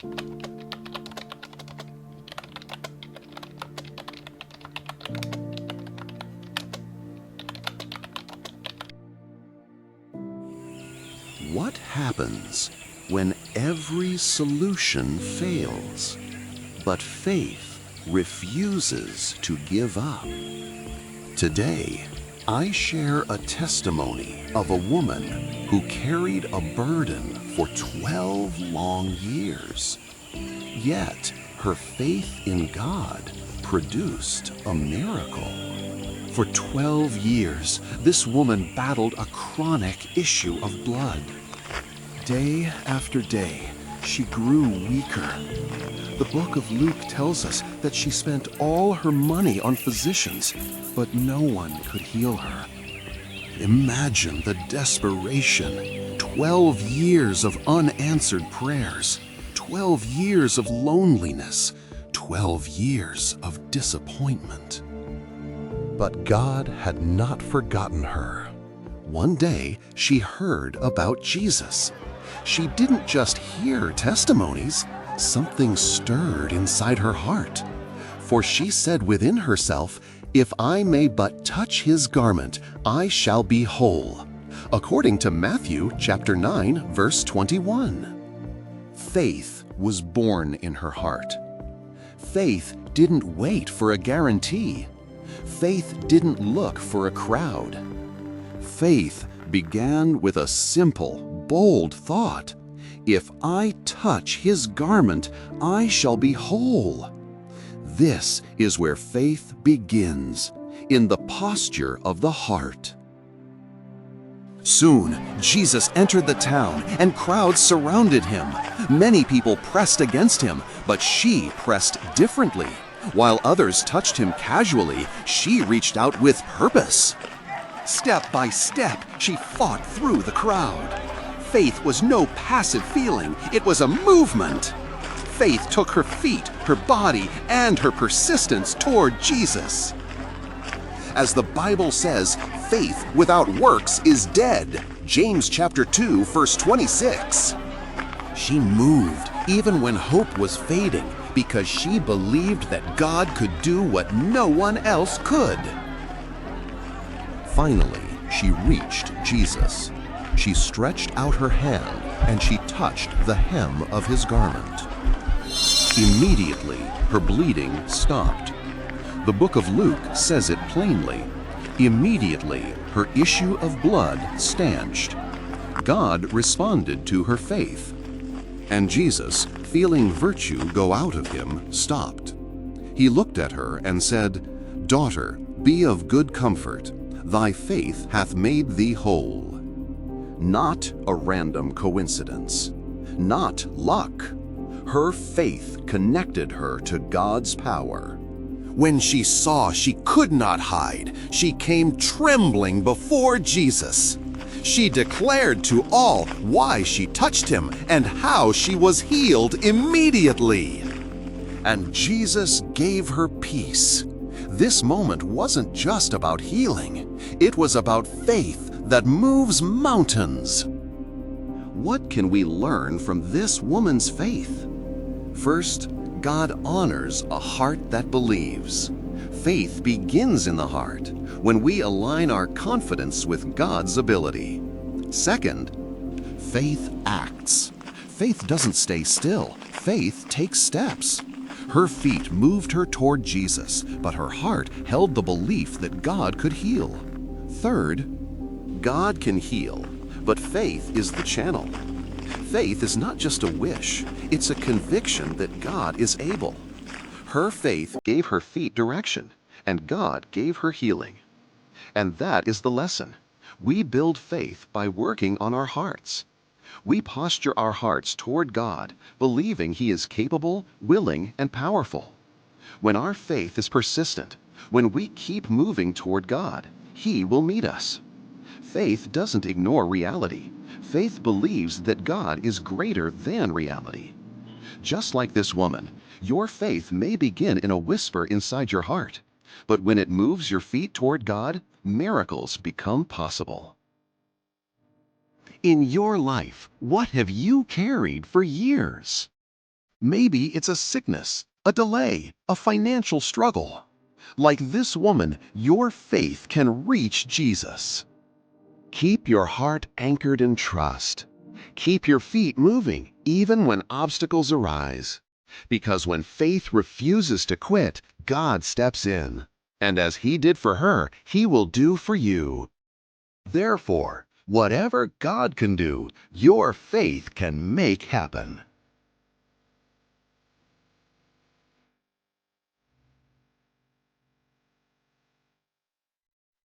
What happens when every solution fails, but faith refuses to give up? Today, I share a testimony of a woman who carried a burden for 12 long years. Yet, her faith in God produced a miracle. For 12 years, this woman battled a chronic issue of blood. Day after day, she grew weaker. The book of Luke tells us that she spent all her money on physicians, but no one could heal her. Imagine the desperation. 12 years of unanswered prayers, 12 years of loneliness, 12 years of disappointment. But God had not forgotten her. One day, she heard about Jesus. She didn't just hear testimonies. Something stirred inside her heart. For she said within herself, "If I may but touch his garment, I shall be whole." According to Matthew chapter 9, verse 21. Faith was born in her heart. Faith didn't wait for a guarantee. Faith didn't look for a crowd. Faith began with a simple, bold thought. If I touch his garment, I shall be whole. This is where faith begins, in the posture of the heart. Soon, Jesus entered the town, and crowds surrounded him. Many people pressed against him, but she pressed differently. While others touched him casually, she reached out with purpose. Step by step, she fought through the crowd. Faith was no passive feeling, it was a movement. Faith took her feet, her body, and her persistence toward Jesus. As the Bible says, faith without works is dead. James chapter 2, verse 26. She moved even when hope was fading because she believed that God could do what no one else could. Finally, she reached Jesus. She stretched out her hand and she touched the hem of his garment. Immediately, her bleeding stopped. The book of Luke says it plainly. Immediately, her issue of blood stanched. God responded to her faith. And Jesus, feeling virtue go out of him, stopped. He looked at her and said, "Daughter, be of good comfort. Thy faith hath made thee whole." Not a random coincidence. Not luck. Her faith connected her to God's power. When she saw she could not hide, she came trembling before Jesus. She declared to all why she touched him and how she was healed immediately. And Jesus gave her peace. This moment wasn't just about healing. It was about faith that moves mountains. What can we learn from this woman's faith? First, God honors a heart that believes. Faith begins in the heart when we align our confidence with God's ability. Second, faith acts. Faith doesn't stay still. Faith takes steps. Her feet moved her toward Jesus, but her heart held the belief that God could heal. Third, God can heal, but faith is the channel. Faith is not just a wish, it's a conviction that God is able. Her faith gave her feet direction, and God gave her healing. And that is the lesson. We build faith by working on our hearts. We posture our hearts toward God, believing He is capable, willing, and powerful. When our faith is persistent, when we keep moving toward God, He will meet us. Faith doesn't ignore reality. Faith believes that God is greater than reality. Just like this woman, your faith may begin in a whisper inside your heart, but when it moves your feet toward God, miracles become possible. In your life, what have you carried for years? Maybe it's a sickness, a delay, a financial struggle. Like this woman, your faith can reach Jesus. Keep your heart anchored in trust. Keep your feet moving even when obstacles arise. Because when faith refuses to quit, God steps in. And as He did for her, He will do for you. Therefore, whatever God can do, your faith can make happen.